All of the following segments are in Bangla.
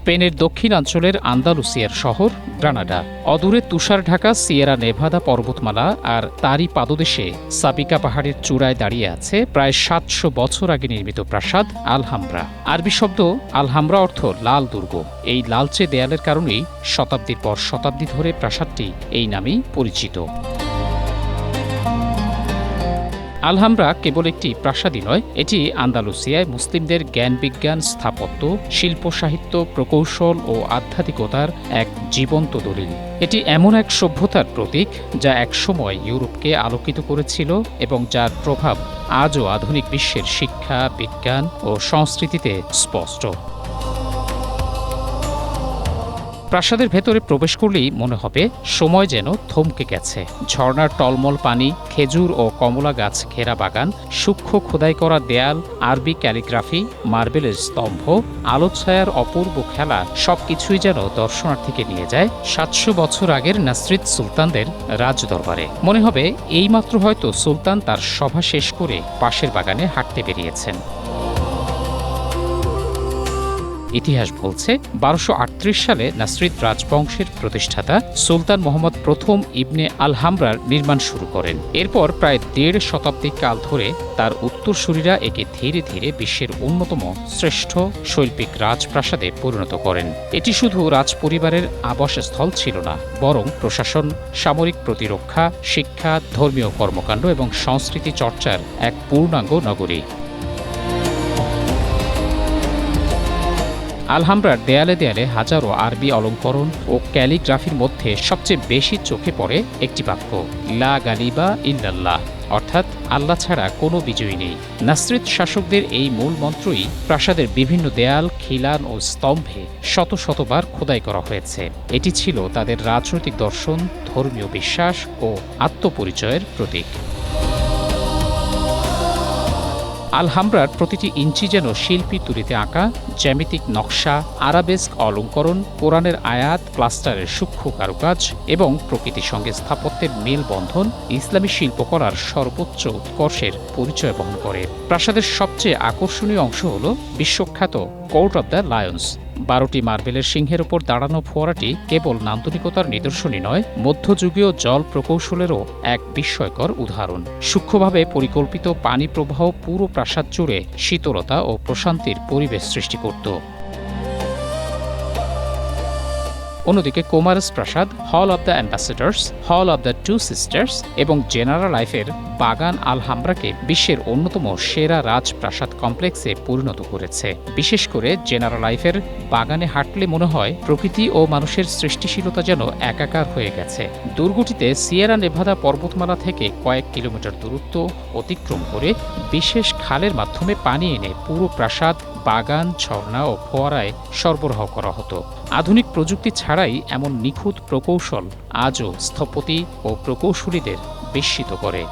স্পেনের দক্ষিণাঞ্চলের আন্দালুসিয়ার শহর গ্রানাডা। অদূরে তুষার ঢাকা সিয়েরা নেভাদা পর্বতমালা আর তারই পাদদেশে সাবিকা পাহাড়ের চূড়ায় দাঁড়িয়ে আছে প্রায় ৭০০ বছর আগে নির্মিত প্রাসাদ আলহামব্রা। আরবি শব্দ আলহামব্রা অর্থ লাল দুর্গ। এই লালচে দেয়ালের কারণেই শতাব্দীর পর শতাব্দী ধরে প্রাসাদটি এই নামেই পরিচিত। আলহামব্রা কেবল একটি প্রাসাদই নয়, এটি আন্দালুসিয়ায় মুসলিমদের জ্ঞান বিজ্ঞান, স্থাপত্য, শিল্প সাহিত্য, প্রকৌশল ও আধ্যাত্মিকতার এক জীবন্ত দলিল। এটি এমন এক সভ্যতার প্রতীক যা একসময় ইউরোপকে আলোকিত করেছিল এবং যার প্রভাব আজও আধুনিক বিশ্বের শিক্ষা, বিজ্ঞান ও সংস্কৃতিতে স্পষ্ট। প্রাসাদের ভেতরে প্রবেশ করলেই মনে হবে সময় যেন থমকে গেছে। ঝর্ণার টলমল পানি, খেজুর ও কমলা গাছ ঘেরা বাগান, সূক্ষ্ম খোদাই করা দেয়াল, আরবি ক্যালিগ্রাফি, মার্বেলের স্তম্ভ, আলোছায়ার অপূর্ব খেলা সবকিছুই যেন দর্শনার্থীকে নিয়ে যায় ৭০০ বছর আগের নাসরিদ সুলতানদের রাজদরবারে। মনে হবে এইমাত্র হয়তো সুলতান তার সভা শেষ করে পাশের বাগানে হাঁটতে বেরিয়েছেন। ইতিহাস বলছে ১২৩৮ সালে নাসরিদ রাজবংশের প্রতিষ্ঠাতা সুলতান মোহাম্মদ প্রথম ইবনে আলহামব্রার নির্মাণ শুরু করেন। এরপর প্রায় ১.৫ শতাব্দী কাল ধরে তার উত্তরসূরিরা একে ধীরে ধীরে বিশ্বের অন্যতম শ্রেষ্ঠ শৈল্পিক রাজপ্রাসাদে পরিণত করেন। এটি শুধু রাজপরিবারের আবাসস্থল ছিল না, বরং প্রশাসন, সামরিক প্রতিরক্ষা, শিক্ষা, ধর্মীয় কর্মকাণ্ড এবং সংস্কৃতি চর্চার এক পূর্ণাঙ্গ নগরী। আলহামব্রার দেয়ালে দেয়ালে হাজারো আরবি অলঙ্করণ ও ক্যালিগ্রাফির মধ্যে সবচেয়ে বেশি চোখে পড়ে একটি বাক্য, লা গালিবা ইল্লাল্লাহ, অর্থাৎ আল্লাহ ছাড়া কোনো বিজয়ী নেই। নাসরিদ শাসকদের এই মূল মন্ত্রই প্রাসাদের বিভিন্ন দেয়াল, খিলান ও স্তম্ভে শত শতবার খোদাই করা হয়েছে। এটি ছিল তাদের রাজনৈতিক দর্শন, ধর্মীয় বিশ্বাস ও আত্মপরিচয়ের প্রতীক। আলহামব্রার প্রতিটি ইঞ্চি যেন শিল্পী তুলিতে আঁকা জ্যামিতিক নকশা, আরাবেস্ক অলঙ্করণ, কোরআনের আয়াত, প্লাস্টারের সূক্ষ্ম কারুকাজ এবং প্রকৃতির সঙ্গে স্থাপত্যের মেলবন্ধন ইসলামী শিল্পকলার সর্বোচ্চ উৎকর্ষের পরিচয় বহন করে। প্রাসাদের সবচেয়ে আকর্ষণীয় অংশ হল বিশ্বখ্যাত কোর্ট অব দ্য লায়ন্স। ১২টি মার্বেলের সিংহের ওপর দাঁড়ানো ফোয়ারাটি কেবল নান্দনিকতার নিদর্শনই নয়, মধ্যযুগীয় জল প্রকৌশলেরও এক বিস্ময়কর উদাহরণ। সূক্ষ্মভাবে পরিকল্পিত পানি প্রবাহ পুরো প্রাসাদ জুড়ে শীতলতা ও প্রশান্তির পরিবেশ সৃষ্টি করত। অন্যদিকে কোমারস প্রাসাদ, হল অব দ্য অ্যাম্বাসেডার্স, হল অব দ্য টু সিস্টার্স এবং জেনারা লাইফের বাগান আলহামব্রাকে বিশ্বের অন্যতম সেরা রাজপ্রাসাদ কমপ্লেক্সে পরিণত করেছে। বিশেষ করে জেনারা লাইফের বাগানে হাঁটলে মনে হয় প্রকৃতি ও মানুষের সৃষ্টিশীলতা যেন একাকার হয়ে গেছে। দুর্গটিতে সিয়েরা নেভাদা পর্বতমালা থেকে কয়েক কিলোমিটার দূরত্ব অতিক্রম করে বিশেষ খালের মাধ্যমে পানি এনে পুরো প্রাসাদ, বাগান, ঝর্ণা ও ফোয়ারায় সরবরাহ করা হতো। আধুনিক প্রযুক্তি ছাড়াই এমন নিখুঁত প্রকৌশল আজও স্থপতি ও প্রকৌশলীদের বিস্মিত করে।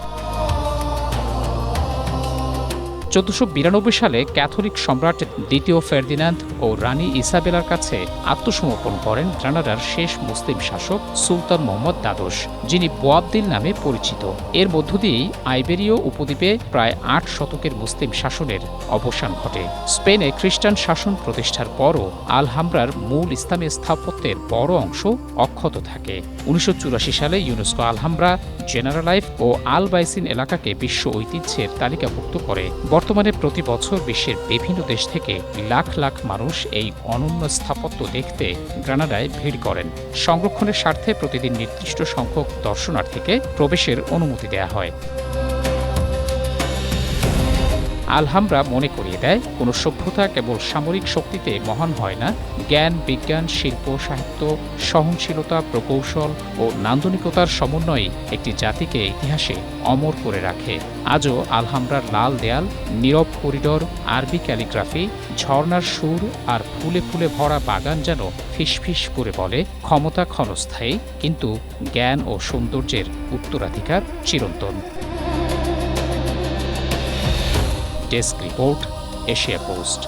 ১৪৯২ সালে ক্যাথলিক সম্রাট দ্বিতীয় ফার্দিনান্দ ও রানী ইসাবেলার কাছে আত্মসমর্পণ করেন গ্রানাডার শেষ মুসলিম শাসক সুলতান মোহাম্মদ দ্বাদশ, যিনি বোয়াবদিল নামে পরিচিত। এর মধ্য দিয়েই আইবেরীয় উপদ্বীপে প্রায় ৮ শতকের মুসলিম শাসনের অবসান ঘটে। স্পেনে খ্রিস্টান শাসন প্রতিষ্ঠার পরও আলহামব্রার মূল ইসলামী স্থাপত্যের বড় অংশ অক্ষত থাকে। ১৯৮৪ সালে ইউনেস্কো আলহামব্রা, জেনারা লাইফ ও আল বাইসিন এলাকাকে বিশ্ব ঐতিহ্যের তালিকাভুক্ত করে। বর্তমানে প্রতি বছর বিশ্বের বিভিন্ন দেশ থেকে লাখ লাখ মানুষ এই অনন্য স্থাপত্য দেখতে গ্রানাডায় ভিড় করেন। সংরক্ষণের স্বার্থে প্রতিদিন নির্দিষ্ট সংখ্যক দর্শনার্থীকে প্রবেশের অনুমতি দেওয়া হয়। আলহামব্রা মনে করিয়ে দেয়, কোনো সভ্যতা কেবল সামরিক শক্তিতে মহান হয় না, জ্ঞান, বিজ্ঞান, শিল্প, সাহিত্য, সহনশীলতা, প্রকৌশল ও নান্দনিকতার সমন্বয়ে একটি জাতিকে ইতিহাসে অমর করে রাখে। আজও আলহামব্রার লাল দেয়াল, নীরব করিডোর, আরবি ক্যালিগ্রাফি, ঝর্ণার সুর আর ফুলে ফুলে ভরা বাগান যেন ফিসফিস করে বলে, ক্ষমতা ক্ষণস্থায়ী, কিন্তু জ্ঞান ও সৌন্দর্যের উত্তরাধিকার চিরন্তন। Desk report, Asia post.